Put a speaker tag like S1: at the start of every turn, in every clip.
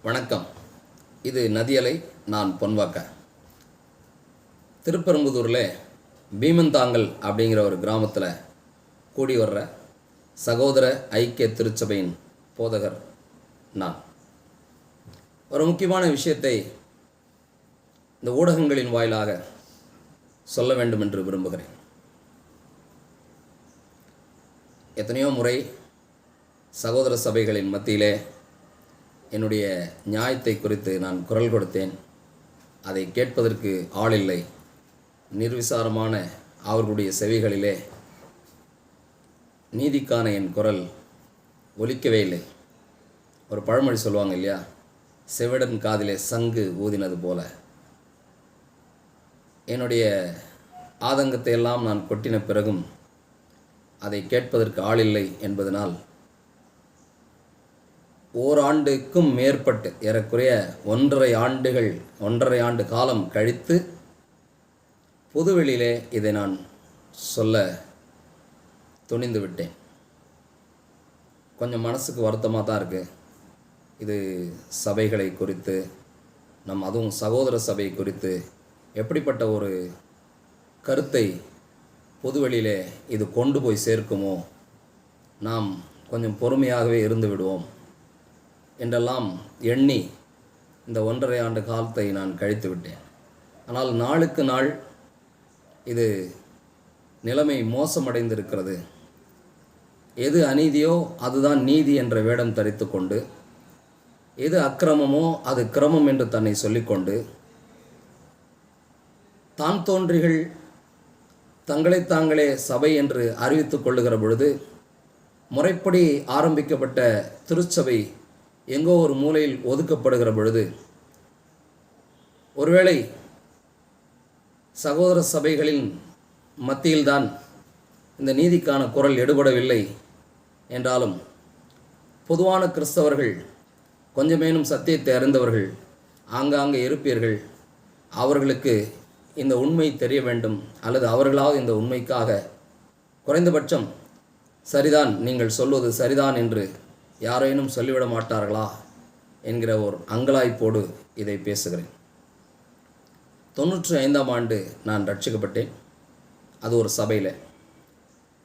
S1: வணக்கம். இது நதியலை. நான் பொன்வாக்க. திருப்பெரும்புதூரில் பீமந்தாங்கல் அப்படிங்கிற ஒரு கிராமத்தில் கூடி வர்ற சகோதர ஐக்கிய திருச்சபையின் போதகர் நான். ஒரு முக்கியமான விஷயத்தை இந்த ஊடகங்களின் வாயிலாக சொல்ல வேண்டும் என்று விரும்புகிறேன். எத்தனையோ முறை சகோதர சபைகளின் மத்தியிலே என்னுடைய நியாயத்தை குறித்து நான் குரல் கொடுத்தேன். அதை கேட்பதற்கு ஆள் இல்லை. நிர்விசாரமான அவர்களுடைய செவிகளிலே நீதிக்கான என் குரல் ஒலிக்கவே இல்லை. ஒரு பழமொழி சொல்லுவாங்க இல்லையா, செவிடன் காதிலே சங்கு ஊதினது போல. என்னுடைய ஆதங்கத்தை எல்லாம் நான் கொட்டின பிறகும் அதை கேட்பதற்கு ஆள் இல்லை என்பதனால் ஓராண்டுக்கும் மேற்பட்டு ஏறக்குறைய 1.5 ஆண்டு காலம் கழித்து பொதுவெளியிலே இதை நான் சொல்ல துணிந்து விட்டேன். கொஞ்சம் மனசுக்கு வருத்தமாக தான் இருக்குது. இது சபைகளை குறித்து, அதுவும் சகோதர சபை குறித்து எப்படிப்பட்ட ஒரு கருத்தை பொதுவெளியிலே இது கொண்டு போய் சேர்க்குமோ, நாம் கொஞ்சம் பொறுமையாகவே இருந்து விடுவோம் என்றெல்லாம் எண்ணி இந்த 1.5 ஆண்டு காலத்தை நான் கழித்து விட்டேன். ஆனால் நாளுக்கு நாள் இது நிலைமை மோசமடைந்திருக்கிறது. எது அநீதியோ அதுதான் நீதி என்ற வேடம் தரித்து கொண்டு, எது அக்கிரமமோ அது கிரமம் என்று தன்னை சொல்லிக்கொண்டு, தான் தோன்றிகள் தங்களைத்தாங்களே சபை என்று அறிவித்துக் கொள்ளுகிற பொழுது, முறைப்படி ஆரம்பிக்கப்பட்ட திருச்சபை எங்கோ ஒரு மூலையில் ஒதுக்கப்படுகிற பொழுது, ஒருவேளை சகோதர சபைகளின் மத்தியில்தான் இந்த நீதிக்கான குரல் எடுபடவில்லை என்றாலும், பொதுவான கிறிஸ்தவர்கள், கொஞ்சமேனும் சத்தியத்தை அறிந்தவர்கள் ஆங்காங்கே இருப்பீர்கள். அவர்களுக்கு இந்த உண்மை தெரிய வேண்டும், அல்லது அவர்களாவது இந்த உண்மைக்காக குறைந்தபட்சம் சரிதான், நீங்கள் சொல்வது சரிதான் என்று யாரேனும் சொல்லிவிட மாட்டார்களா என்கிற ஒரு அங்கலாய்ப்போடு இதை பேசுகிறேன். 95ஆம் ஆண்டு நான் ரட்சிக்கப்பட்டேன். அது ஒரு சபையில்.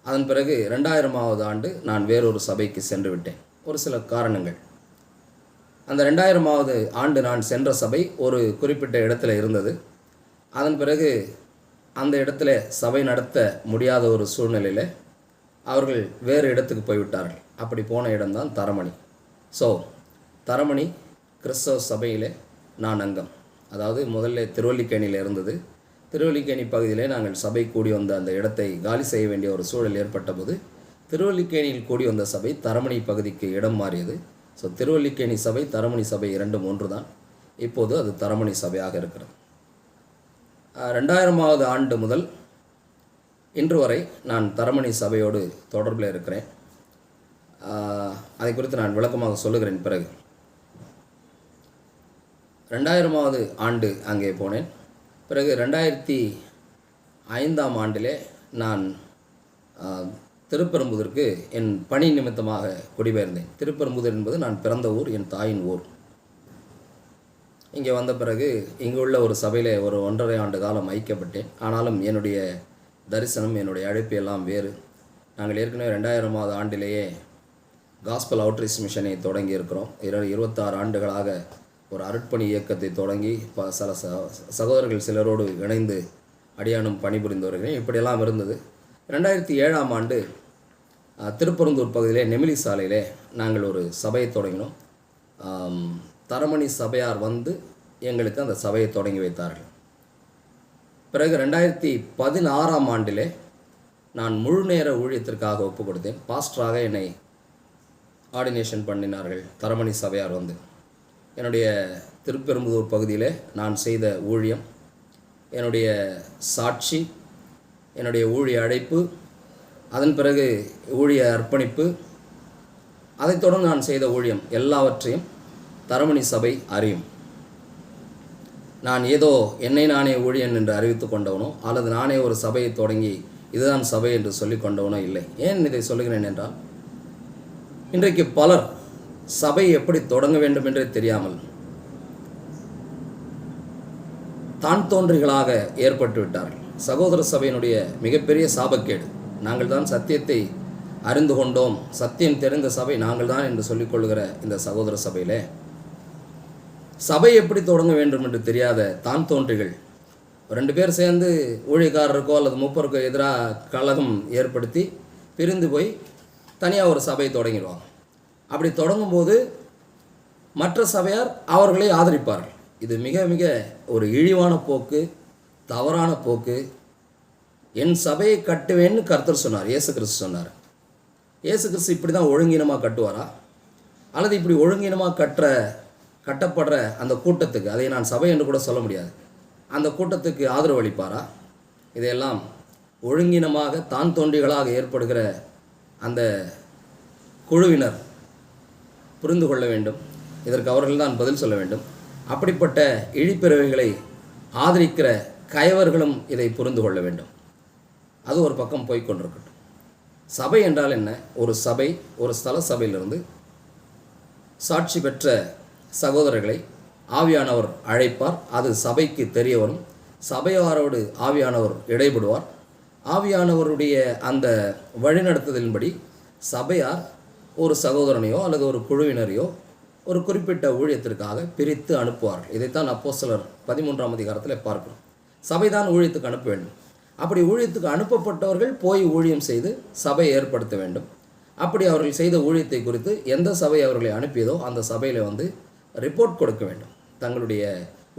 S1: அதன் பிறகு 2000ஆவது ஆண்டு நான் வேறொரு சபைக்கு சென்று விட்டேன். ஒரு சில காரணங்கள். அந்த 2000ஆவது ஆண்டு நான் சென்ற சபை ஒரு குறிப்பிட்ட இடத்துல இருந்தது. அதன் பிறகு அந்த இடத்துல சபை நடத்த முடியாத ஒரு சூழ்நிலையில் அவர்கள் வேறு இடத்துக்கு போய்விட்டார்கள். அப்படி போன இடம்தான் தரமணி. தரமணி கிறிஸ்தவ சபையில் நான் அங்கம். அதாவது முதல்ல திருவல்லிக்கேணியில் இருந்தது. திருவல்லிக்கேணி பகுதியிலே நாங்கள் சபை கூடி வந்த அந்த இடத்தை காலி செய்ய வேண்டிய ஒரு சூழல் ஏற்பட்ட போது, திருவல்லிக்கேணியில் கூடி வந்த சபை தரமணி பகுதிக்கு இடம் மாறியது. திருவல்லிக்கேணி சபை தரமணி சபை இரண்டும் ஒன்று தான். இப்போது அது தரமணி சபையாக இருக்கிறது. 2000ஆவது ஆண்டு முதல் இன்று வரை நான் தரமணி சபையோடு தொடர்பில் இருக்கிறேன். அதை குறித்து நான் விளக்கமாக சொல்லுகிறேன் பிறகு. 2000ஆவது ஆண்டு அங்கே போனேன். பிறகு 2005ஆம் ஆண்டிலே நான் திருப்பெரும்புதூருக்கு என் பணி நிமித்தமாக குடிபெயர்ந்தேன். திருப்பெரும்புதூர் என்பது நான் பிறந்த ஊர், என் தாயின் ஊர். இங்கே வந்த பிறகு இங்கு உள்ள ஒரு சபையில் ஒரு 1.5 ஆண்டு காலம் ஐக்கியப்பட்டேன். ஆனாலும் என்னுடைய தரிசனம், என்னுடைய அழைப்பு எல்லாம் வேறு. நாங்கள் ஏற்கனவே 2000ஆவது ஆண்டிலேயே காஸ்பல் அவுட்ரீச் மிஷனை தொடங்கி இருக்கிறோம். 26 ஆண்டுகளாக ஒரு அருட்பணி இயக்கத்தை தொடங்கி சில சகோதரர்கள் சிலரோடு இணைந்து அடியானும் பணிபுரிந்து வருகிறேன். இப்படியெல்லாம் இருந்தது. 2007ஆம் ஆண்டு திருப்பெரும்புதூர் பகுதியிலே நெமிலி சாலையிலே நாங்கள் ஒரு சபையை தொடங்கினோம். தரமணி சபையார் வந்து எங்களுக்கு அந்த சபையை தொடங்கி வைத்தார்கள். பிறகு 2016ஆம் ஆண்டிலே நான் முழு நேர ஊழியத்திற்காக ஒப்பு கொடுத்தேன். பாஸ்டராக என்னை ஆர்டினேஷன் பண்ணினார்கள் தரமணி சபையார் வந்து. என்னுடைய திருப்பெரும்புதூர் பகுதியில் நான் செய்த ஊழியம், என்னுடைய சாட்சி, என்னுடைய ஊழிய அழைப்பு, அதன் பிறகு ஊழிய அர்ப்பணிப்பு, அதைத் தொடர்ந்து நான் செய்த ஊழியம் எல்லாவற்றையும் தரமணி சபை அறியும். நான் ஏதோ என்னை நானே ஊழியன் என்று அறிவித்து கொண்டவனோ, அல்லது நானே ஒரு சபையை தொடங்கி இதுதான் சபை என்று சொல்லி கொண்டவனோ இல்லை. ஏன் இதை சொல்லுகிறேன் என்றால், இன்றைக்கு பலர் சபை எப்படி தொடங்க வேண்டும் என்றே தெரியாமல் தான் தோன்றிகளாக ஏற்பட்டு விட்டார்கள். சகோதர சபையினுடைய மிகப்பெரிய சாபக்கேடு. நாங்கள் தான் சத்தியத்தை அறிந்து கொண்டோம், சத்தியம் தெரிந்த சபை நாங்கள் தான் என்று சொல்லிக்கொள்கிற இந்த சகோதர சபையிலே சபை எப்படி தொடங்க வேண்டும் என்று தெரியாத தான் தோன்றிகள் 2 பேர் சேர்ந்து ஊழியக்காரருக்கோ அல்லது மூப்பருக்கோ எதிராக கலகம் ஏற்படுத்தி பிரிந்து போய் தனியாக ஒரு சபையை தொடங்கிடுவாங்க. அப்படி தொடங்கும்போது மற்ற சபையார் அவர்களை ஆதரிப்பார்கள். இது மிக மிக ஒரு இழிவான போக்கு, தவறான போக்கு. என் சபையை கட்டுவேன்னு கர்த்தர் சொன்னார், இயேசு கிறிஸ்து சொன்னார். இயேசு கிறிஸ்து இப்படி தான் ஒழுங்கீனமாக கட்டுவாரா? அல்லது இப்படி ஒழுங்கீனமாக கட்டப்படுற அந்த கூட்டத்துக்கு, அதை நான் சபை என்று கூட சொல்ல முடியாது, அந்த கூட்டத்துக்கு ஆதரவு அளிப்பாரா? இதையெல்லாம் ஒழுங்கீனமாக தான் தோன்றிகளாக ஏற்படுகிற அந்த குழுவினர் புரிந்து கொள்ள வேண்டும். இதற்கு அவர்கள் தான் பதில் சொல்ல வேண்டும். அப்படிப்பட்ட இழிப்பிறவைகளை ஆதரிக்கிற கயவர்களும் இதை புரிந்து கொள்ள வேண்டும். அது ஒரு பக்கம் போய்கொண்டிருக்கட்டும். சபை என்றால் என்ன? ஒரு சபை, ஒரு ஸ்தல சபையிலிருந்து சாட்சி பெற்ற சகோதரர்களை ஆவியானவர் அழைப்பார். அது சபைக்கு தெரிய வரும். சபையாரோடு ஆவியானவர் இடைபடுவார். ஆவியானவருடைய அந்த வழிநடத்துதலின்படி சபையார் ஒரு சகோதரனையோ அல்லது ஒரு குழுவினரையோ ஒரு குறிப்பிட்ட ஊழியத்திற்காக பிரித்து அனுப்புவார்கள். இதைத்தான் அப்போஸ்தலர் 13ஆம் அதிகாரத்தில் பார்க்கிறோம். சபைதான் ஊழியத்துக்கு அனுப்ப வேண்டும். அப்படி ஊழியத்துக்கு அனுப்பப்பட்டவர்கள் போய் ஊழியம் செய்து சபையை ஏற்படுத்த வேண்டும். அப்படி அவர்கள் செய்த ஊழியத்தை குறித்து எந்த சபை அவர்களை அனுப்பியதோ அந்த சபையில் ரிப்போர்ட் கொடுக்க வேண்டும், தங்களுடைய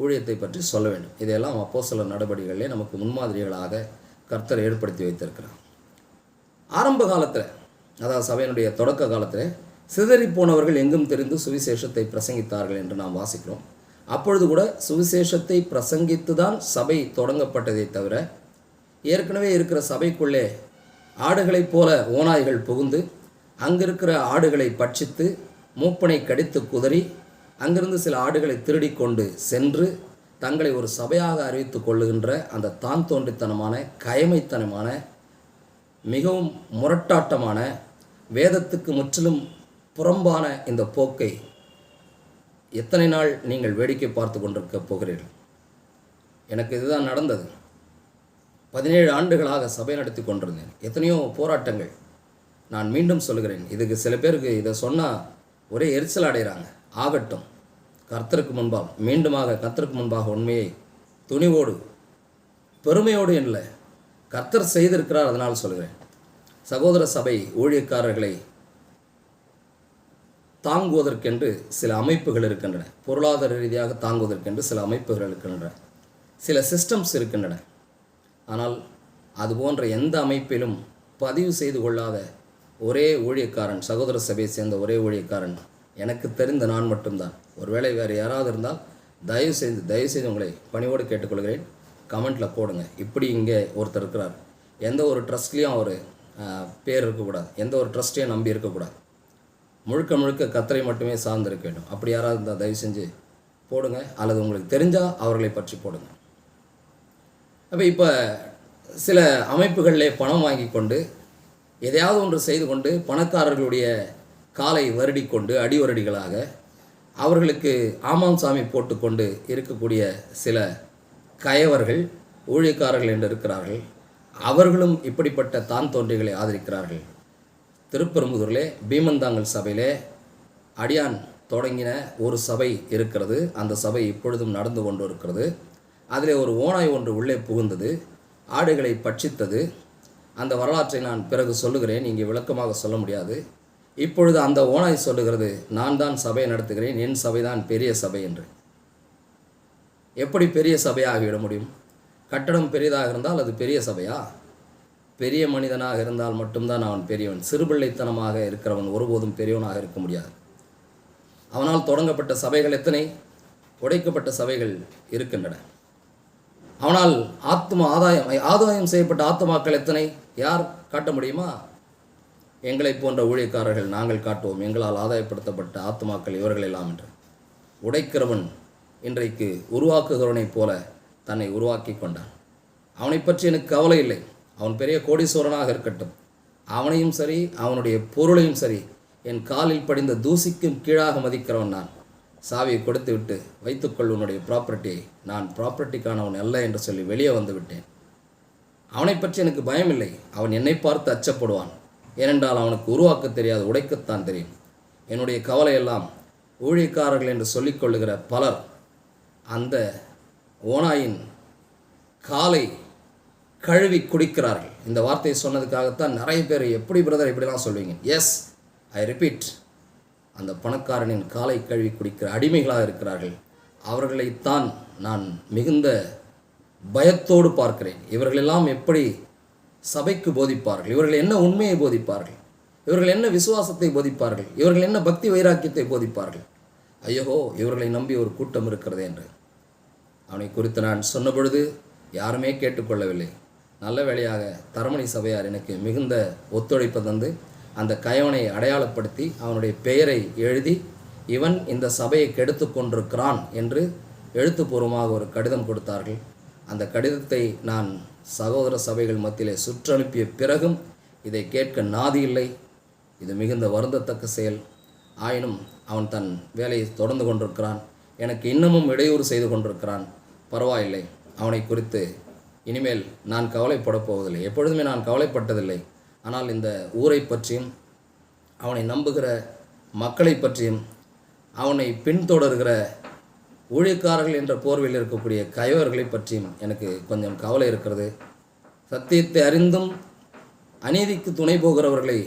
S1: ஊழியத்தை பற்றி சொல்ல வேண்டும். இதையெல்லாம் அப்போஸ்தலர் நடவடிக்கைகளிலே நமக்கு முன்மாதிரிகளாக கர்த்தர் ஏற்படுத்தி வைத்திருக்கிறார். ஆரம்ப காலத்தில், அதாவது சபையினுடைய தொடக்க காலத்தில், சிதறி போனவர்கள் எங்கும் தெரிந்து சுவிசேஷத்தை பிரசங்கித்தார்கள் என்று நாம் வாசிக்கிறோம். அப்பொழுது கூட சுவிசேஷத்தை பிரசங்கித்து தான் சபை தொடங்கப்பட்டதை தவிர, ஏற்கனவே இருக்கிற சபைக்குள்ளே ஆடுகளைப் போல ஓநாய்கள் புகுந்து அங்கிருக்கிற ஆடுகளை பட்சித்து மூப்பனை கடித்து குதறி அங்கிருந்து சில ஆடுகளை திருடி கொண்டு சென்று தங்களை ஒரு சபையாக அறிவித்து கொள்ளுகின்ற அந்த தான் தோன்றித்தனமான, கயமைத்தனமான, மிகவும் முரட்டாட்டமான, வேதத்துக்கு முற்றிலும் புறம்பான இந்த போக்கை எத்தனை நாள் நீங்கள் வேடிக்கை பார்த்து கொண்டிருக்க போகிறீர்கள்? எனக்கு இதுதான் நடந்தது. 17 ஆண்டுகளாக சபை நடத்தி கொண்டிருந்தேன். எத்தனையோ போராட்டங்கள். நான் மீண்டும் சொல்கிறேன், இதுக்கு சில பேருக்கு இதை சொன்னால் ஒரே எரிச்சல் அடைகிறாங்க. ஆகட்டும், கர்த்தருக்கு முன்பாக, மீண்டுமாக கர்த்தருக்கு முன்பாக உண்மையை துணிவோடு பெருமையோடு இல்லை, கர்த்தர் செய்திருக்கிறார், அதனால் சொல்கிறேன். சகோதர சபை ஊழியக்காரர்களை தாங்குவதற்கென்று சில அமைப்புகள் இருக்கின்றன. பொருளாதார ரீதியாக தாங்குவதற்கென்று சில அமைப்புகள் இருக்கின்றன, சில சிஸ்டம்ஸ் இருக்கின்றன. ஆனால் அதுபோன்ற எந்த அமைப்பிலும் பதிவு செய்து கொள்ளாத ஒரே ஊழியக்காரன், சகோதர சபையை சேர்ந்த ஒரே ஊழியக்காரன் எனக்கு தெரிந்த நான் மட்டும்தான். ஒருவேளை வேறு யாராவது இருந்தால் தயவு செய்து உங்களை பணிவோடு கேட்டுக்கொள்கிறேன், கமெண்ட்டில் போடுங்க. இப்படி இங்கே ஒருத்தர் இருக்கிறார், எந்த ஒரு ட்ரஸ்ட்லேயும் அவர் பேர் இருக்கக்கூடாது, எந்த ஒரு ட்ரஸ்ட்டையும் நம்பி இருக்கக்கூடாது, முழுக்க முழுக்க கர்த்தரை மட்டுமே சார்ந்திருக்க வேண்டும். அப்படி யாராவது இருந்தால் தயவு செஞ்சு போடுங்க, அல்லது உங்களுக்கு தெரிஞ்சால் அவர்களை பற்றி போடுங்க. அப்போ இப்போ சில அமைப்புகளிலே பணம் வாங்கி கொண்டு எதையாவது ஒன்று செய்து கொண்டு பணக்காரர்களுடைய காலை வருடி கொண்டு அடிவரடிகளாக அவர்களுக்கு ஆமாம் சாமி போட்டுக்கொண்டு இருக்கக்கூடிய சில கயவர்கள், ஊழியக்காரர்கள் என்று இருக்கிறார்கள். அவர்களும் இப்படிப்பட்ட தான் தோன்றிகளை ஆதரிக்கிறார்கள். திருப்பெரும்புதூரிலே பீமந்தாங்கல் சபையிலே அடியான் தொடங்கின ஒரு சபை இருக்கிறது. அந்த சபை இப்பொழுதும் நடந்து கொண்டு இருக்கிறது. அதிலே ஒரு ஓநாய் ஒன்று உள்ளே புகுந்தது, ஆடுகளை பட்சித்தது. அந்த வரலாற்றை நான் பிறகு சொல்லுகிறேன், இங்கே விளக்கமாக சொல்ல முடியாது. இப்பொழுது அந்த ஓநாய் சொல்லுகிறது, நான் தான் சபையை நடத்துகிறேன், என் சபை தான் பெரிய சபை என்று. எப்படி பெரிய சபையாகிவிட முடியும்? கட்டடம் பெரியதாக இருந்தால் அது பெரிய சபையா? பெரிய மனிதனாக இருந்தால் மட்டும்தான் அவன் பெரியவன். சிறுபிள்ளைத்தனமாக இருக்கிறவன் ஒருபோதும் பெரியவனாக இருக்க முடியாது. அவனால் தொடங்கப்பட்ட சபைகள் எத்தனை, உடைக்கப்பட்ட சபைகள் இருக்கின்றன. அவனால் ஆதாயம் செய்யப்பட்ட ஆத்மாக்கள் எத்தனை, யார் காட்ட முடியுமா? எங்களை போன்ற ஊழியக்காரர்கள் நாங்கள் காட்டுவோம், எங்களால் ஆதாயப்படுத்தப்பட்ட ஆத்மாக்கள் இவர்கள் எல்லாம் என்று. உடைக்கிறவன் இன்றைக்கு உருவாக்குகிறவனைப் போல தன்னை உருவாக்கி கொண்டான். அவனை பற்றி எனக்கு கவலை இல்லை. அவன் பெரிய கோடீஸ்வரனாக இருக்கட்டும், அவனையும் சரி அவனுடைய பொருளையும் சரி என் காலில் படிந்த தூசிக்கும் கீழாக மதிக்கிறவன் நான். சாவியை கொடுத்து விட்டு வைத்துக்கொள் உன்னுடைய ப்ராப்பர்ட்டியை, நான் ப்ராப்பர்ட்டிக்கானவன் அல்ல என்று சொல்லி வெளியே வந்து விட்டேன். அவனை பற்றி எனக்கு பயமில்லை. அவன் என்னை பார்த்து அச்சப்படுவான். ஏனென்றால் அவனுக்கு உருவாக்க தெரியாது, உடைக்கத்தான் தெரியும். என்னுடைய கவலையெல்லாம் ஊழியக்காரர்கள் என்று சொல்லிக்கொள்ளுகிற பலர் அந்த ஓநாயின் காலை கழுவி குடிக்கிறார்கள். இந்த வார்த்தையை சொன்னதுக்காகத்தான் நிறைய பேர் எப்படி பிரதர் இப்படிலாம் சொல்வீங்க? எஸ், ஐ ரிப்பீட், அந்த பணக்காரனின் காலை கழுவி குடிக்கிற அடிமைகளாக இருக்கிறார்கள். அவர்களைத்தான் நான் மிகுந்த பயத்தோடு பார்க்கிறேன். இவர்களெல்லாம் எப்படி சபைக்கு போதிப்பார்கள்? இவர்கள் என்ன உண்மையை போதிப்பார்கள்? இவர்கள் என்ன விசுவாசத்தை போதிப்பார்கள்? இவர்கள் என்ன பக்தி வைராக்கியத்தை போதிப்பார்கள்? ஐயோ, இவர்களை நம்பி ஒரு கூட்டம் இருக்கிறது என்று அவனை குறித்து நான் சொன்ன பொழுது யாருமே கேட்டுக்கொள்ளவில்லை. நல்ல வேளையாக தரமணி சபையார் எனக்கு மிகுந்த ஒத்துழைப்பு தந்து அந்த கயவனை அடையாளப்படுத்தி அவனுடைய பெயரை எழுதி இவன் இந்த சபையை கெடுத்து கொண்டிருக்கிறான் என்று எழுத்துப்பூர்வமாக ஒரு கடிதம் கொடுத்தார்கள். அந்த கடிதத்தை நான் சகோதர சபைகள் மத்தியிலே சுற்றனுப்பிய பிறகும் இதை கேட்க நாதி இல்லை. இது மிகுந்த வருந்தத்தக்க செயல். ஆயினும் அவன் தன் வேலையை தொடர்ந்து கொண்டிருக்கிறான். எனக்கு இன்னமும் இடையூறு செய்து கொண்டிருக்கிறான். பரவாயில்லை, அவனை குறித்து இனிமேல் நான் கவலைப்படப் போவதில்லை. எப்பொழுதுமே நான் கவலைப்பட்டதில்லை. ஆனால் இந்த ஊரை பற்றியும் அவனை நம்புகிற மக்களை பற்றியும் அவனை பின்தொடர்கிற ஊழியக்காரர்கள் என்ற போர்வையில் இருக்கக்கூடிய கயவர்களை பற்றியும் எனக்கு கொஞ்சம் கவலை இருக்கிறது. சத்தியத்தை அறிந்தும் அநீதிக்கு துணை போகிறவர்களை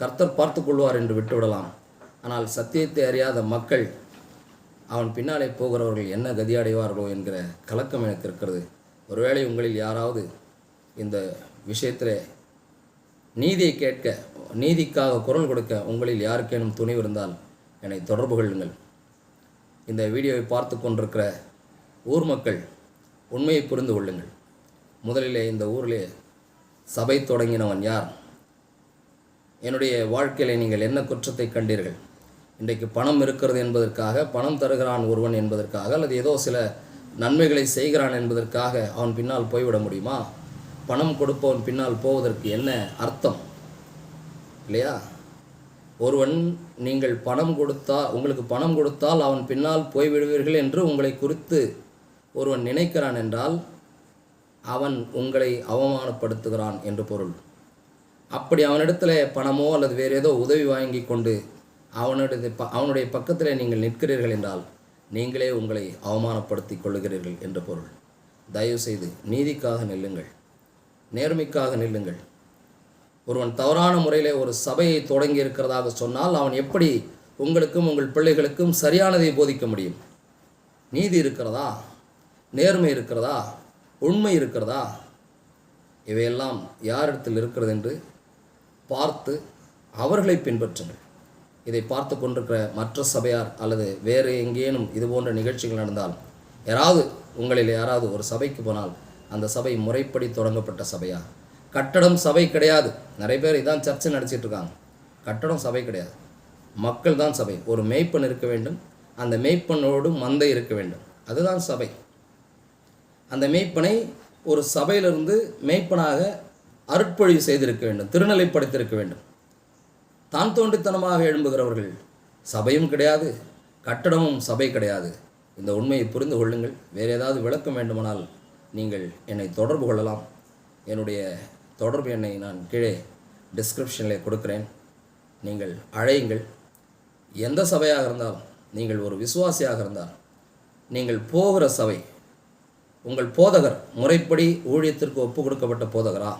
S1: கர்த்தர் பார்த்து கொள்வார் என்று விட்டுவிடலாம். ஆனால் சத்தியத்தை அறியாத மக்கள், அவன் பின்னாலே போகிறவர்கள் என்ன கதியடைவார்களோ என்கிற கலக்கம் எனக்கு இருக்கிறது. ஒருவேளை உங்களில் யாராவது இந்த விஷயத்தில் நீதியை கேட்க, நீதிக்காக குரல் கொடுக்க உங்களில் யாருக்கேனும் துணிவு இருந்தால் என்னை தொடர்பு கொள்ளுங்கள். இந்த வீடியோவை பார்த்து கொண்டிருக்கிற ஊர் மக்கள் உண்மையை புரிந்து கொள்ளுங்கள். முதலிலே இந்த ஊரிலே சபை தொடங்கினவன் யார்? என்னுடைய வாழ்க்கையில் நீங்கள் என்ன குற்றத்தை கண்டீர்கள்? இன்றைக்கு பணம் இருக்கிறது என்பதற்காக, பணம் தருகிறான் ஒருவன் என்பதற்காக, அல்லது ஏதோ சில நன்மைகளை செய்கிறான் என்பதற்காக அவன் பின்னால் போய்விட முடியுமா? பணம் கொடுப்பவன் பின்னால் போவதற்கு என்ன அர்த்தம் இல்லையா? ஒருவன் நீங்கள் உங்களுக்கு பணம் கொடுத்தால் அவன் பின்னால் போய்விடுவீர்கள் என்று உங்களை குறித்து ஒருவன் நினைக்கிறான் என்றால் அவன் உங்களை அவமானப்படுத்துகிறான் என்று பொருள். அப்படி அவனிடத்தில் பணமோ அல்லது வேறு ஏதோ உதவி வாங்கி கொண்டு அவனுடைய பக்கத்தில் நீங்கள் நிற்கிறீர்கள் என்றால் நீங்களே உங்களை அவமானப்படுத்தி கொள்ளுகிறீர்கள் என்று பொருள். தயவுசெய்து நீதிக்காக நில்லுங்கள், நேர்மைக்காக நில்லுங்கள். ஒருவன் தவறான முறையில் ஒரு சபையை தொடங்கி இருக்கிறதாக சொன்னால் அவன் எப்படி உங்களுக்கும் உங்கள் பிள்ளைகளுக்கும் சரியானதை போதிக்க முடியும்? நீதி இருக்கிறதா? நேர்மை இருக்கிறதா? உண்மை இருக்கிறதா? இவையெல்லாம் யாரிடத்தில் இருக்கிறது என்று பார்த்து அவர்களை பின்பற்றுங்கள். இதை பார்த்து கொண்டிருக்கிற மற்ற சபையார் அல்லது வேறு எங்கேனும் இது போன்ற நிகழ்ச்சிகள் நடந்தால் உங்களில் யாராவது ஒரு சபைக்கு போனால் அந்த சபை முறைப்படி தொடங்கப்பட்ட சபையா? கட்டடம் சபை கிடையாது. நிறைய பேர் இதான் சர்ச்சை நடத்திட்டு இருக்காங்க. கட்டடம் சபை கிடையாது, மக்கள் தான் சபை. ஒரு மேய்ப்பன் இருக்க வேண்டும், அந்த மேய்ப்பனோடு மந்தை இருக்க வேண்டும், அதுதான் சபை. அந்த மேய்ப்பனை ஒரு சபையிலிருந்து மேய்ப்பனாக அருட்பொழிவு செய்திருக்க வேண்டும், திருநிலைப்படுத்தியிருக்க வேண்டும். தான் தோன்றித்தனமாக எழும்புகிறவர்கள் சபையும் கிடையாது, கட்டடமும் சபை கிடையாது. இந்த உண்மையை புரிந்து கொள்ளுங்கள். வேறு ஏதாவது விளக்கம் வேண்டுமானால் நீங்கள் என்னை தொடர்பு கொள்ளலாம். என்னுடைய தொடர்பு எண்ணை நான் கீழே டிஸ்கிரிப்ஷனில் கொடுக்கிறேன். நீங்கள் அழையுங்கள். எந்த சபையாக இருந்தாலும், நீங்கள் ஒரு விசுவாசியாக இருந்தால், நீங்கள் போகிற சபை, உங்கள் போதகர் முறைப்படி ஊழியத்திற்கு ஒப்பு கொடுக்கப்பட்ட போதகரா?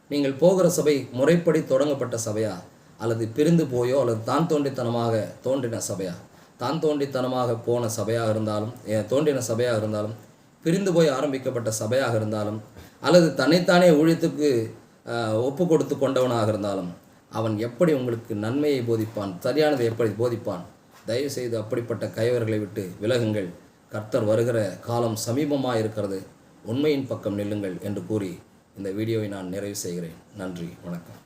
S1: நீங்கள் போகிற சபை முறைப்படி தொடங்கப்பட்ட சபையா? அல்லது பிரிந்து போயோ அல்லது தான் தோன்றித்தனமாக தோன்றின சபையா? தான் தோன்றித்தனமாக போன சபையாக இருந்தாலும், தோன்றின சபையாக இருந்தாலும், பிரிந்து போய் ஆரம்பிக்கப்பட்ட சபையாக இருந்தாலும், அல்லது தன்னைத்தானே ஊழியத்துக்கு ஒப்பு கொடுத்து கொண்டவனாக இருந்தாலும், அவன் எப்படி உங்களுக்கு நன்மையை போதிப்பான், சரியானதை எப்படி போதிப்பான்? தயவுசெய்து அப்படிப்பட்ட கயவர்களை விட்டு விலகுங்கள். கர்த்தர் வருகிற காலம் சமீபமாக இருக்கிறது. உண்மையின் பக்கம் நில்லுங்கள் என்று கூறி இந்த வீடியோவை நான் நிறைவு செய்கிறேன். நன்றி, வணக்கம்.